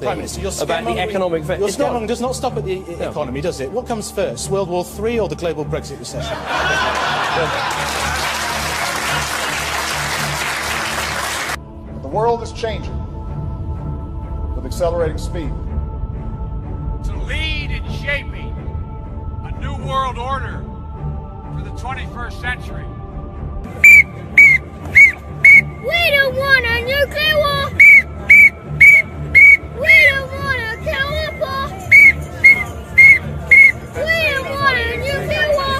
thing Prime Minister, about the economic... Your scaremongering does not stop at the economy, does it? What comes first, World War III or the global Brexit recession? The world is changing with accelerating speed. To lead in shaping a new world order for the 21st century. We don't want a nuclear war! We don't want a counter war! We don't want a nuclear war!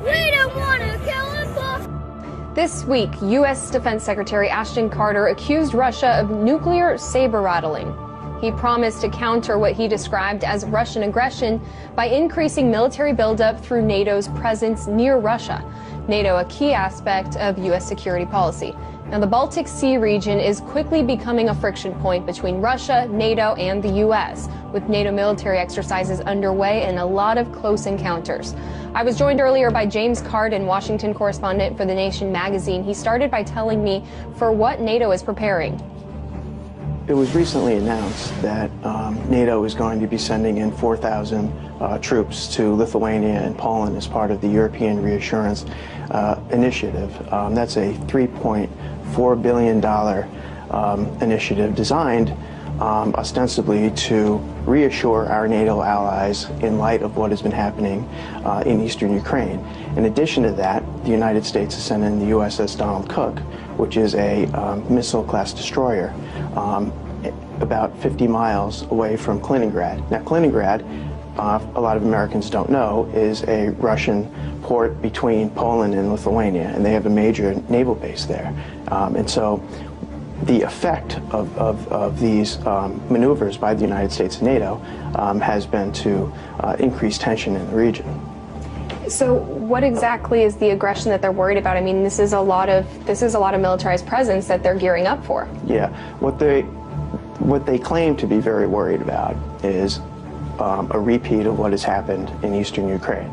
We don't want a counter war! This week, U.S. Defense Secretary Ashton Carter accused Russia of nuclear saber-rattling. He promised to counter what he described as Russian aggression by increasing military buildup through NATO's presence near Russia. NATO, a key aspect of U.S. security policy. Now, the Baltic Sea region is quickly becoming a friction point between Russia, NATO, and the U.S., with NATO military exercises underway and a lot of close encounters. I was joined earlier by James Carden, Washington correspondent for The Nation magazine. He started by telling me for what NATO is preparing. It was recently announced that NATO is going to be sending in 4,000 troops to Lithuania and Poland as part of the European Reassurance Initiative. That's a $3.4 billion initiative designed ostensibly to reassure our NATO allies in light of what has been happening in eastern Ukraine. In addition to that, the United States has sent in the USS Donald Cook, which is a missile-class destroyer about 50 miles away from Kaliningrad. Now, Kaliningrad, a lot of Americans don't know, is a Russian port between Poland and Lithuania, and they have a major naval base there. And so the effect of these maneuvers by the United States and NATO has been to increase tension in the region. So what exactly is the aggression that they're worried about? I mean, this is a lot of militarized presence that they're gearing up for. Yeah, what they claim to be very worried about is a repeat of what has happened in eastern Ukraine.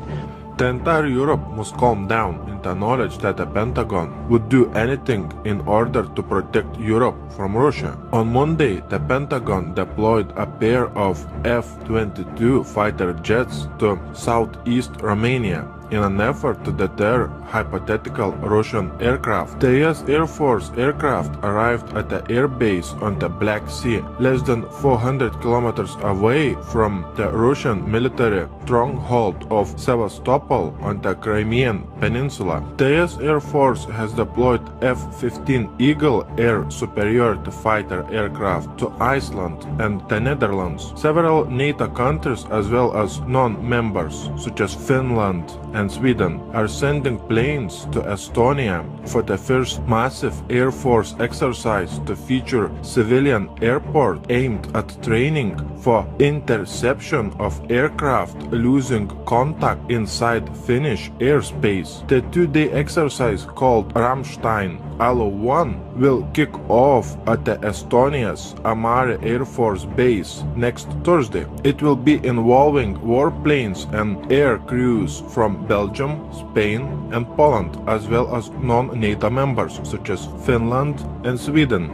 The entire Europe must calm down in the knowledge that the Pentagon would do anything in order to protect Europe from Russia. On Monday, the Pentagon deployed a pair of F-22 fighter jets to southeast Romania in an effort to deter hypothetical Russian aircraft. The US Air Force aircraft arrived at the airbase on the Black Sea, less than 400 kilometers away from the Russian military stronghold of Sevastopol on the Crimean Peninsula. The US Air Force has deployed F-15 Eagle air superiority fighter aircraft to Iceland and the Netherlands. Several NATO countries as well as non-members, such as Finland and Sweden, are sending planes to Estonia for the first massive Air Force exercise to feature civilian airport aimed at training for interception of aircraft losing contact inside Finnish airspace. The two-day exercise called Ramstein Alo-1 will kick off at the Estonia's Amare Air Force Base next Thursday. It will be involving warplanes and air crews from Belgium, Spain, and Poland, as well as non-NATO members such as Finland and Sweden.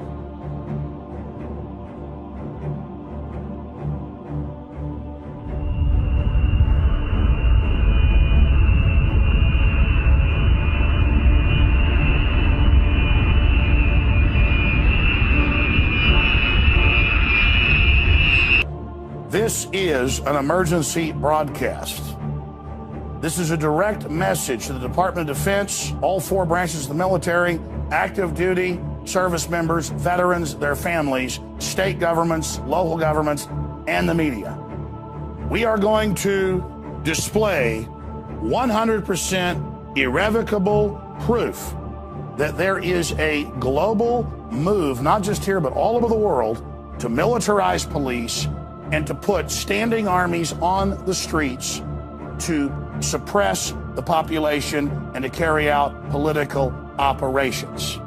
This is an emergency broadcast. This is a direct message to the Department of Defense, all four branches of the military, active duty, service members, veterans, their families, state governments, local governments, and the media. We are going to display 100% irrevocable proof that there is a global move, not just here, but all over the world, to militarize police and to put standing armies on the streets to suppress the population and to carry out political operations.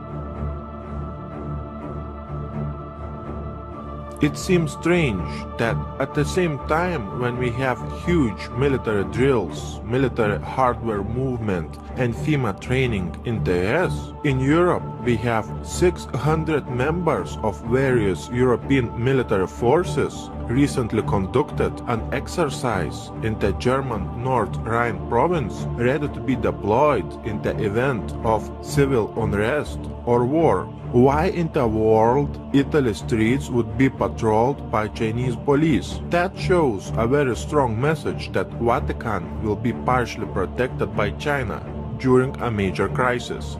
It seems strange that at the same time when we have huge military drills, military hardware movement, and FEMA training in the US, in Europe we have 600 members of various European military forces recently conducted an exercise in the German North Rhine province ready to be deployed in the event of civil unrest or war. Why in the world Italy's streets would be patrolled by Chinese police? That shows a very strong message that Vatican will be partially protected by China during a major crisis.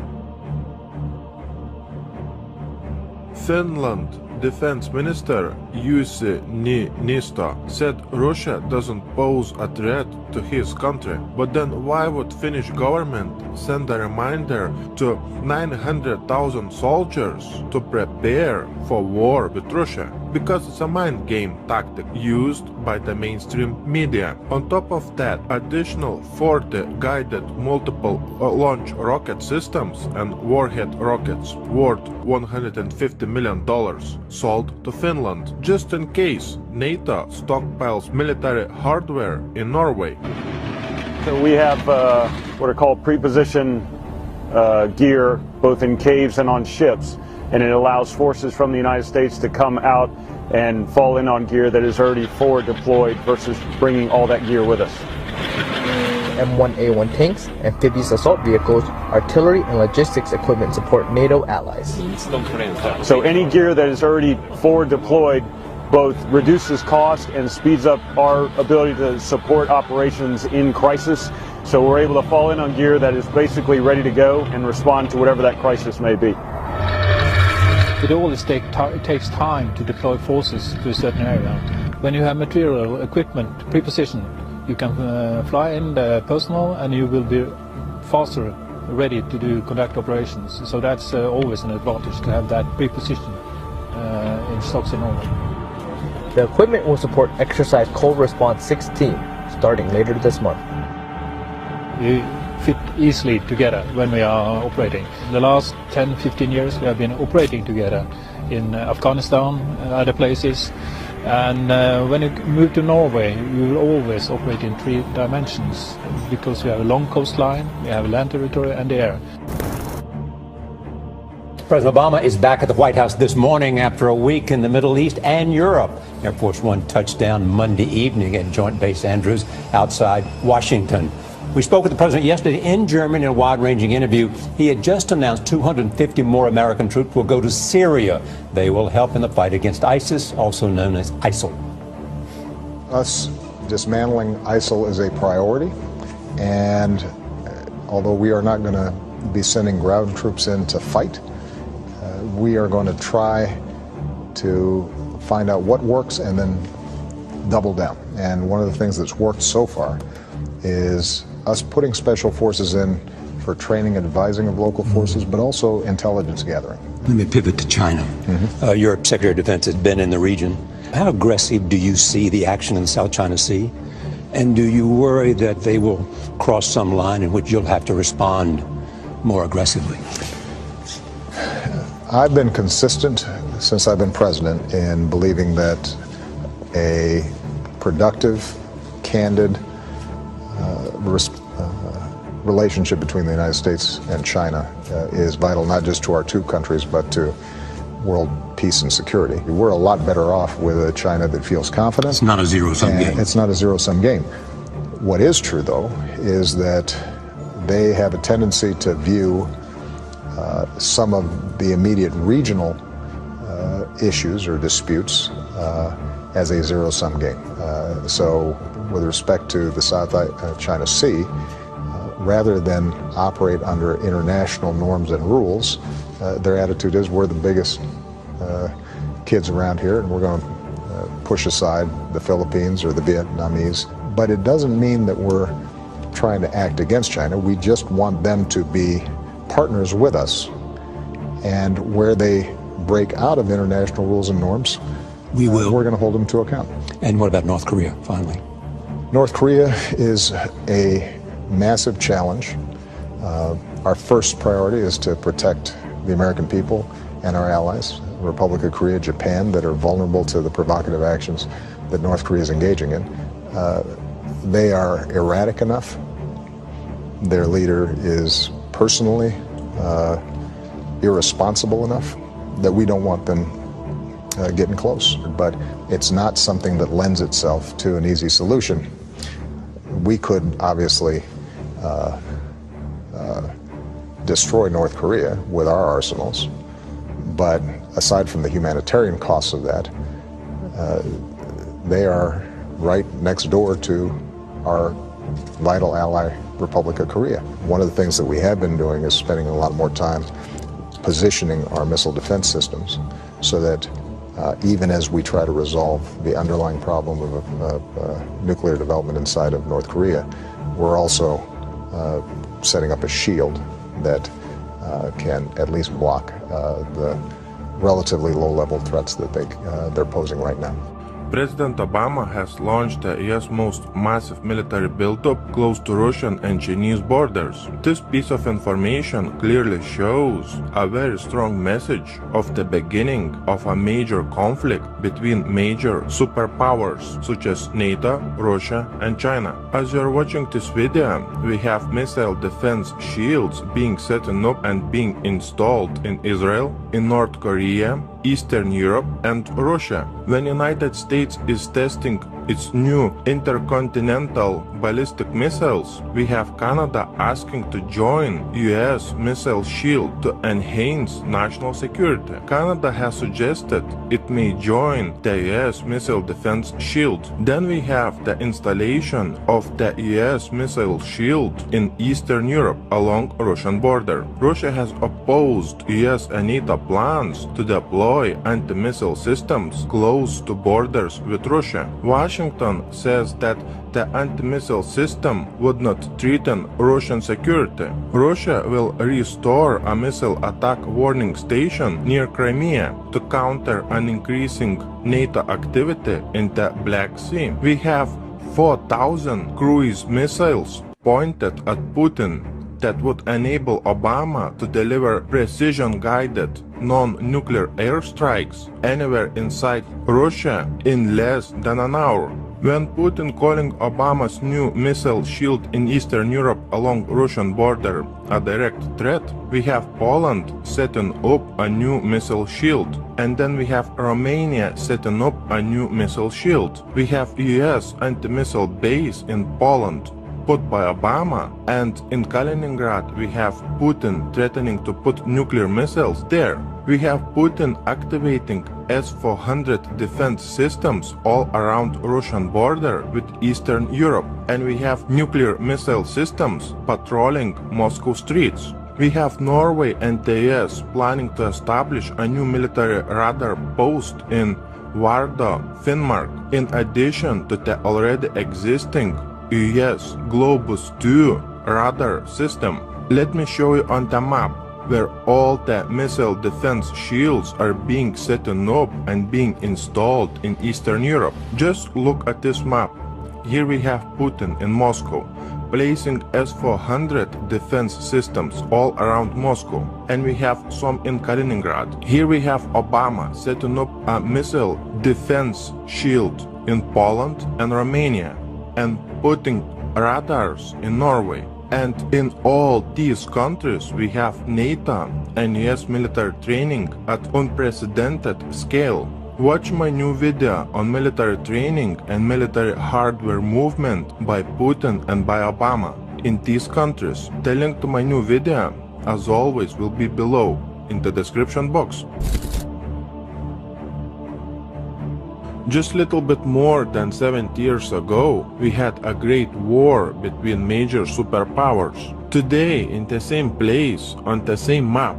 Finland Defense Minister Jussi Niinistö said Russia doesn't pose a threat to his country. But then why would Finnish government send a reminder to 900,000 soldiers to prepare for war with Russia? Because it's a mind game tactic used by the mainstream media. On top of that, additional 40 guided multiple launch rocket systems and warhead rockets worth $150 million sold to Finland, just in case NATO stockpiles military hardware in Norway. So we have what are called pre-position gear, both in caves and on ships, and it allows forces from the United States to come out and fall in on gear that is already forward deployed versus bringing all that gear with us. M1A1 tanks, amphibious assault vehicles, artillery, and logistics equipment support NATO allies. So any gear that is already forward deployed both reduces cost and speeds up our ability to support operations in crisis. So we're able to fall in on gear that is basically ready to go and respond to whatever that crisis may be. It always takes time to deploy forces to a certain area. When you have material, equipment, pre-position, you can fly in the personnel and you will be faster ready to conduct operations. So that's always an advantage to have that pre-position in stocks in Norway. The equipment will support Exercise Cold Response 16 starting later this month. We fit easily together when we are operating. In the last 10-15 years we have been operating together in Afghanistan and other places. And when you move to Norway, you will always operate in 3 dimensions because we have a long coastline, we have land territory and the air. President Obama is back at the White House this morning after a week in the Middle East and Europe. Air Force One touched down Monday evening at Joint Base Andrews outside Washington. We spoke with the president yesterday in Germany in a wide-ranging interview. He had just announced 250 more American troops will go to Syria. They will help in the fight against ISIS, also known as ISIL. Us dismantling ISIL is a priority, and although we are not going to be sending ground troops in to fight, we are going to try to find out what works and then double down. And one of the things that's worked so far is us putting special forces in for training and advising of local forces, but also intelligence gathering. Let me pivot to China. Your Secretary of Defense has been in the region. How aggressive do you see the action in the South China Sea? And do you worry that they will cross some line in which you'll have to respond more aggressively? I've been consistent since I've been president in believing that a productive, candid relationship between the United States and China is vital, not just to our 2 countries, but to world peace and security. We're a lot better off with a China that feels confident. It's not a zero-sum game. It's not a zero-sum game. What is true, though, is that they have a tendency to view some of the immediate regional issues or disputes as a zero-sum game. So with respect to the South China Sea, rather than operate under international norms and rules, their attitude is we're the biggest kids around here and we're going to push aside the Philippines or the Vietnamese. But it doesn't mean that we're trying to act against China. We just want them to be partners with us. And where they break out of international rules and norms, we're going to hold them to account. And what about North Korea, finally? North Korea is a massive challenge. Our first priority is to protect the American people and our allies, Republic of Korea, Japan, that are vulnerable to the provocative actions that North Korea is engaging in. They are erratic enough. Their leader is personally irresponsible enough that we don't want them getting close. But it's not something that lends itself to an easy solution. We could obviously destroy North Korea with our arsenals, but aside from the humanitarian costs of that, they are right next door to our vital ally, Republic of Korea. One of the things that we have been doing is spending a lot more time positioning our missile defense systems so that even as we try to resolve the underlying problem of nuclear development inside of North Korea, we're also setting up a shield that can at least block the relatively low-level threats that they're posing right now. President Obama has launched the U.S. most massive military buildup close to Russian and Chinese borders. This piece of information clearly shows a very strong message of the beginning of a major conflict between major superpowers such as NATO, Russia, and China. As you're watching this video, we have missile defense shields being set up and being installed in Israel, in North Korea, Eastern Europe, and Russia. When United States is testing its new intercontinental ballistic missiles, we have Canada asking to join US missile shield to enhance national security. Canada has suggested it may join the US missile defense shield. Then we have the installation of the US missile shield in Eastern Europe along Russian border. Russia has opposed US and NATO plans to deploy anti-missile systems close to borders with Russia. Washington says that the anti-missile system would not threaten Russian security. Russia will restore a missile attack warning station near Crimea to counter an increasing NATO activity in the Black Sea. We have 4,000 cruise missiles pointed at Putin that would enable Obama to deliver precision-guided non-nuclear airstrikes anywhere inside Russia in less than an hour. When Putin calling Obama's new missile shield in Eastern Europe along Russian border a direct threat, we have Poland setting up a new missile shield. And then we have Romania setting up a new missile shield. We have US anti-missile base in Poland put by Obama, and in Kaliningrad we have Putin threatening to put nuclear missiles there. We have Putin activating S-400 defense systems all around Russian border with Eastern Europe, and we have nuclear missile systems patrolling Moscow streets. We have Norway and the US planning to establish a new military radar post in Vardø, Finnmark, in addition to the already existing US Globus 2 radar system. Let me show you on the map where all the missile defense shields are being set up and being installed in Eastern Europe. Just look at this map. Here we have Putin in Moscow placing S-400 defense systems all around Moscow, and we have some in Kaliningrad. Here we have Obama setting up a missile defense shield in Poland and Romania, and putting radars in Norway. And in all these countries we have NATO and US military training at unprecedented scale. Watch my new video on military training and military hardware movement by Putin and by Obama in these countries. The link to my new video, as always, will be below in the description box. Just a little bit more than 70 years ago, we had a great war between major superpowers. Today, in the same place, on the same map,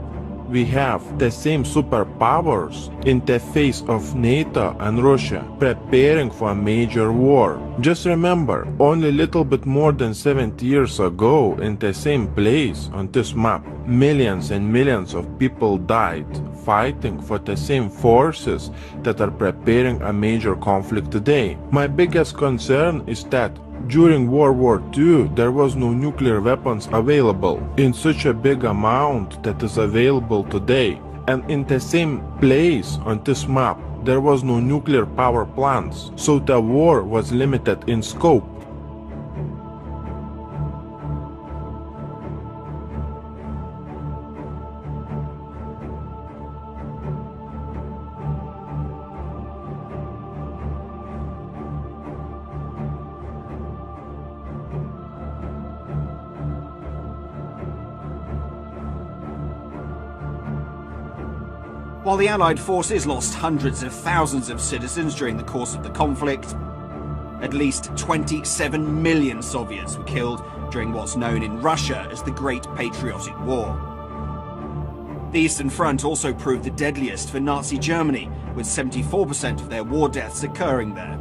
we have the same superpowers in the face of NATO and Russia preparing for a major war. Just remember, only a little bit more than 70 years ago, in the same place on this map, millions and millions of people died fighting for the same forces that are preparing a major conflict today. My biggest concern is that during World War II, there was no nuclear weapons available in such a big amount that is available today. And in the same place on this map, there was no nuclear power plants, so the war was limited in scope. While the Allied forces lost hundreds of thousands of citizens during the course of the conflict, at least 27 million Soviets were killed during what's known in Russia as the Great Patriotic War. The Eastern Front also proved the deadliest for Nazi Germany, with 74% of their war deaths occurring there.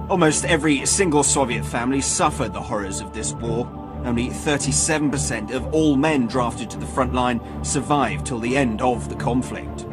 Almost every single Soviet family suffered the horrors of this war. Only 37% of all men drafted to the front line survived till the end of the conflict.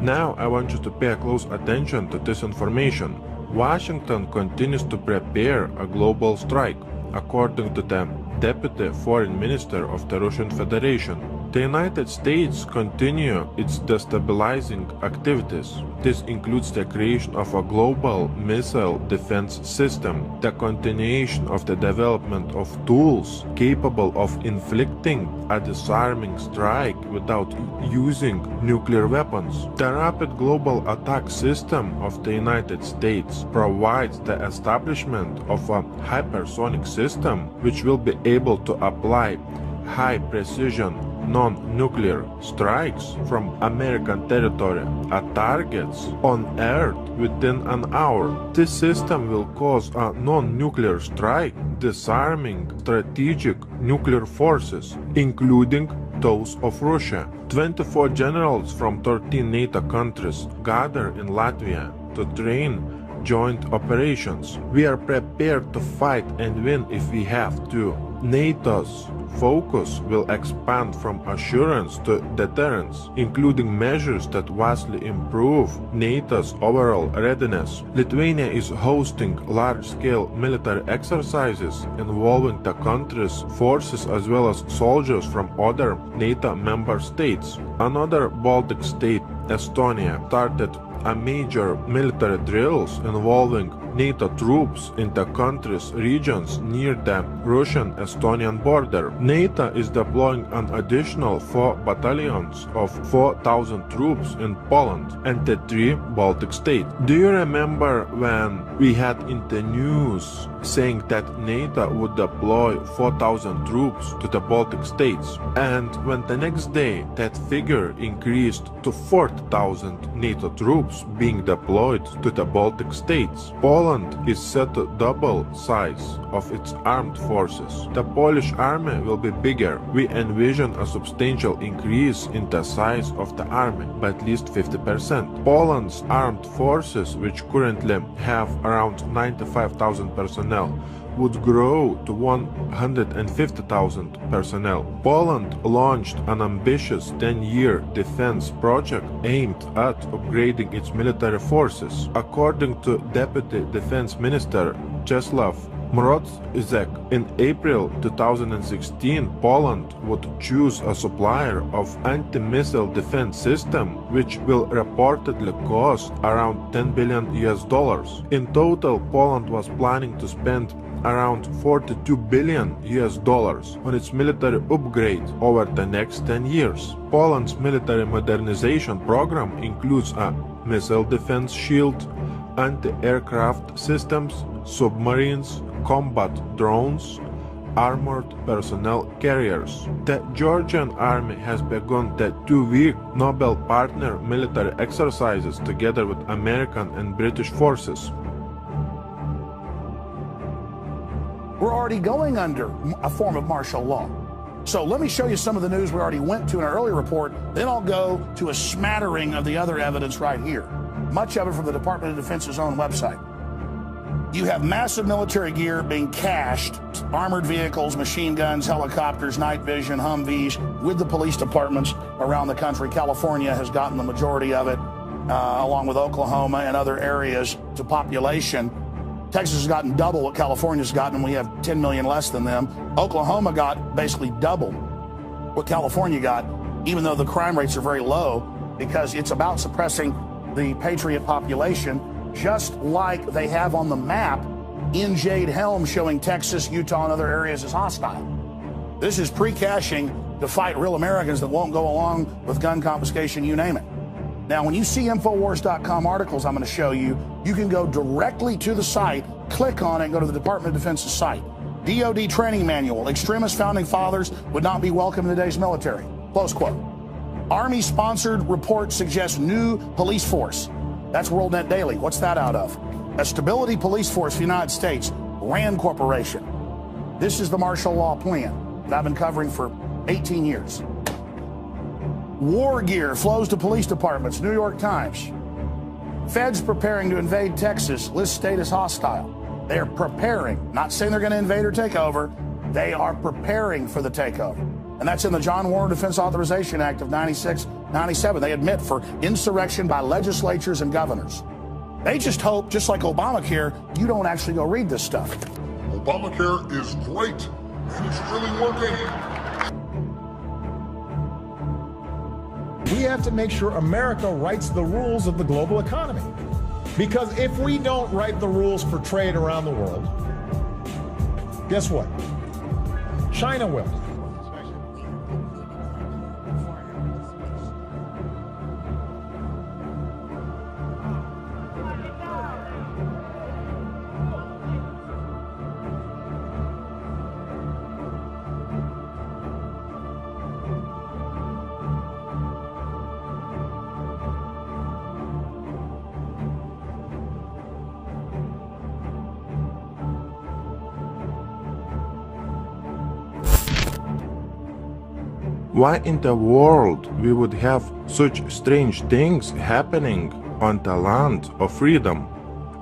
Now I want you to pay close attention to this information. Washington continues to prepare a global strike, according to the Deputy Foreign Minister of the Russian Federation. The United States continue its destabilizing activities. This includes the creation of a global missile defense system, the continuation of the development of tools capable of inflicting a disarming strike without using nuclear weapons. The Rapid Global Attack System of the United States provides the establishment of a hypersonic system which will be able to apply high-precision non-nuclear strikes from American territory at targets on Earth within an hour. This system will cause a non-nuclear strike, disarming strategic nuclear forces, including those of Russia. 24 generals from 13 NATO countries gather in Latvia to train joint operations. We are prepared to fight and win if we have to. NATO's focus will expand from assurance to deterrence, including measures that vastly improve NATO's overall readiness. Lithuania is hosting large-scale military exercises involving the country's forces as well as soldiers from other NATO member states. Another Baltic state, Estonia, started a major military drills involving NATO troops in the country's regions near the Russian-Estonian border. NATO is deploying an additional 4 battalions of 4,000 troops in Poland and the 3 Baltic states. Do you remember when we had in the news saying that NATO would deploy 4,000 troops to the Baltic states? And when the next day that figure increased to 4,000 NATO troops being deployed to the Baltic states. Poland is set to double size of its armed forces. The Polish army will be bigger. We envision a substantial increase in the size of the army by at least 50%. Poland's armed forces, which currently have around 95,000 personnel, would grow to 150,000 personnel. Poland launched an ambitious 10-year defense project aimed at upgrading its military forces. According to Deputy Defense Minister Czesław Mroczek, in April 2016, Poland would choose a supplier of anti-missile defense system, which will reportedly cost around $10 billion. In total, Poland was planning to spend around $42 billion on its military upgrade over the next 10 years. Poland's military modernization program includes a missile defense shield, anti-aircraft systems, submarines, combat drones, armored personnel carriers. The Georgian army has begun the 2-week Nobel partner military exercises together with American and British forces. We're already going under a form of martial law. So let me show you some of the news we already went to in our earlier report. Then I'll go to a smattering of the other evidence right here. Much of it from the Department of Defense's own website. You have massive military gear being cached, armored vehicles, machine guns, helicopters, night vision, Humvees, with the police departments around the country. California has gotten the majority of it, along with Oklahoma and other areas to population. Texas has gotten double what California's gotten, and we have 10 million less than them. Oklahoma got basically double what California got, even though the crime rates are very low, because it's about suppressing the patriot population, just like they have on the map in Jade Helm showing Texas, Utah, and other areas as hostile. This is pre-caching to fight real Americans that won't go along with gun confiscation, you name it. Now, when you see Infowars.com articles I'm going to show you, you can go directly to the site, click on it, and go to the Department of Defense's site. DoD training manual, extremist founding fathers would not be welcome in today's military. Close quote. Army-sponsored report suggests new police force. That's WorldNet Daily. What's that out of? A stability police force for the United States, RAND Corporation. This is the martial law plan that I've been covering for 18 years. War gear flows to police departments, New York Times. Feds preparing to invade Texas, list state as hostile. They are preparing, not saying they're going to invade or take over. They are preparing for the takeover. And that's in the John Warren Defense Authorization Act of 96, 97. They admit for insurrection by legislatures and governors. They just hope, just like Obamacare, you don't actually go read this stuff. Obamacare is great, and it's really working. We have to make sure America writes the rules of the global economy. Because if we don't write the rules for trade around the world, guess what? China will. Why in the world we would have such strange things happening on the land of freedom?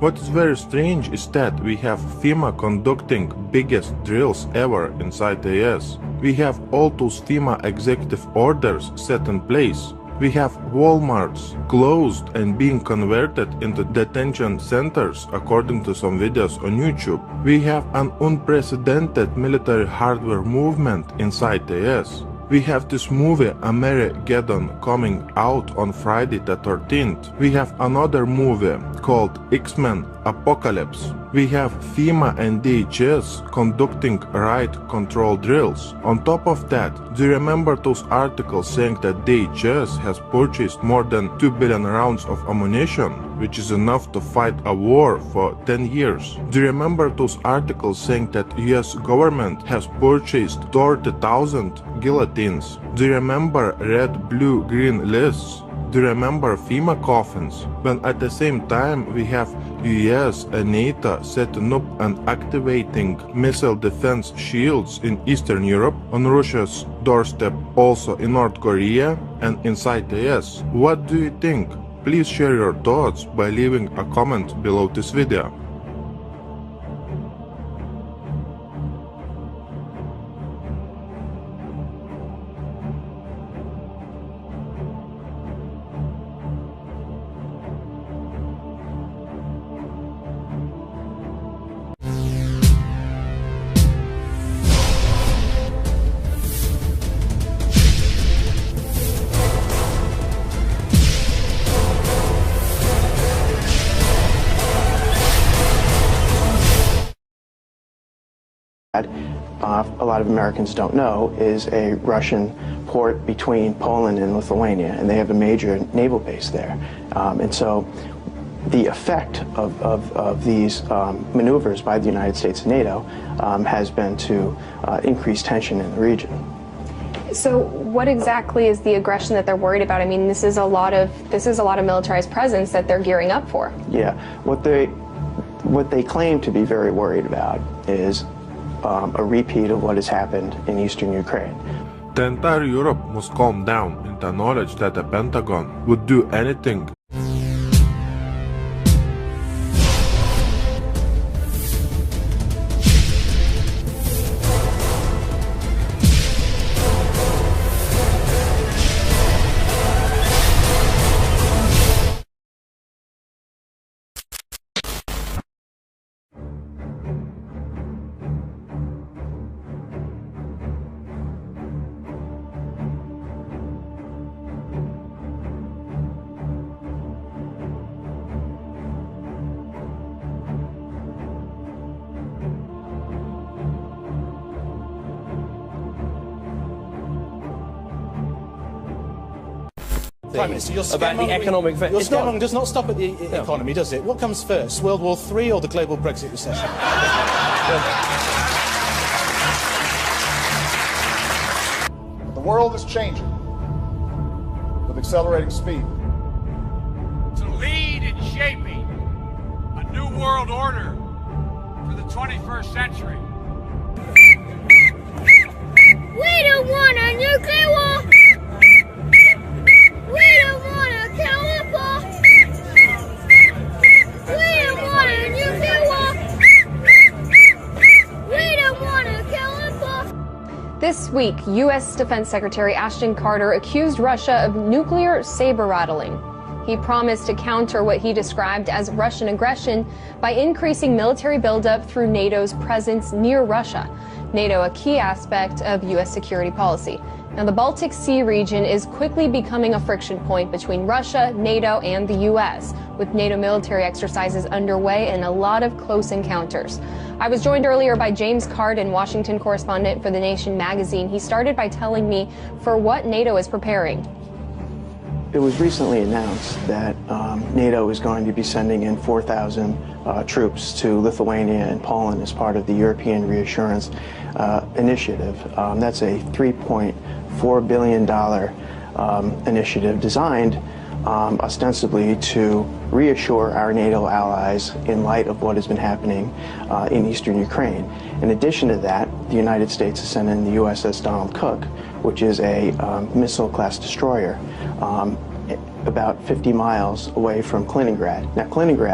What is very strange is that we have FEMA conducting biggest drills ever inside the US. We have all those FEMA executive orders set in place. We have Walmarts closed and being converted into detention centers according to some videos on YouTube. We have an unprecedented military hardware movement inside the US. We have this movie Armageddon coming out on Friday the 13th. We have another movie called X-Men Apocalypse. We have FEMA and DHS conducting riot control drills. On top of that, do you remember those articles saying that DHS has purchased more than 2 billion rounds of ammunition, which is enough to fight a war for 10 years? Do you remember those articles saying that US government has purchased 30,000 guillotines? Do you remember red, blue, green lists? Do you remember FEMA coffins? When at the same time we have US and NATO setting up and activating missile defense shields in Eastern Europe, on Russia's doorstep, also in North Korea and inside the US. What do you think? Please share your thoughts by leaving a comment below this video. A lot of Americans don't know is a Russian port between Poland and Lithuania, and they have a major naval base there. And so the effect of these maneuvers by the United States and NATO has been to increase tension in the region. So what exactly is the aggression that they're worried about? I mean, this is a lot of militarized presence that they're gearing up for. Yeah, what they claim to be very worried about is a repeat of what has happened in eastern Ukraine. The entire Europe must calm down in the knowledge that the Pentagon would do anything. Prime Minister, your about the economic... Your scaremongering does not stop at the economy, does it? What comes first, World War III or the global Brexit recession? world is changing with accelerating speed. To lead in shaping a new world order for the 21st century. We don't want a nuclear war. We don't want to kill us all. We don't want a nuclear war. We don't want to kill us all. This week, U.S. Defense Secretary Ashton Carter accused Russia of nuclear saber-rattling. He promised to counter what he described as Russian aggression by increasing military buildup through NATO's presence near Russia. NATO, a key aspect of U.S. security policy. Now, the Baltic Sea region is quickly becoming a friction point between Russia, NATO, and the U.S., with NATO military exercises underway and a lot of close encounters. I was joined earlier by James Carden, Washington correspondent for The Nation magazine. He started by telling me for what NATO is preparing. It was recently announced that NATO is going to be sending in 4,000 troops to Lithuania and Poland as part of the European Reassurance Initiative. That's a $3.4 billion initiative designed ostensibly to reassure our NATO allies in light of what has been happening in eastern Ukraine. In addition to that, the United States has sent in the USS Donald Cook, which is a missile-class destroyer about 50 miles away from Kaliningrad. Now, Kaliningrad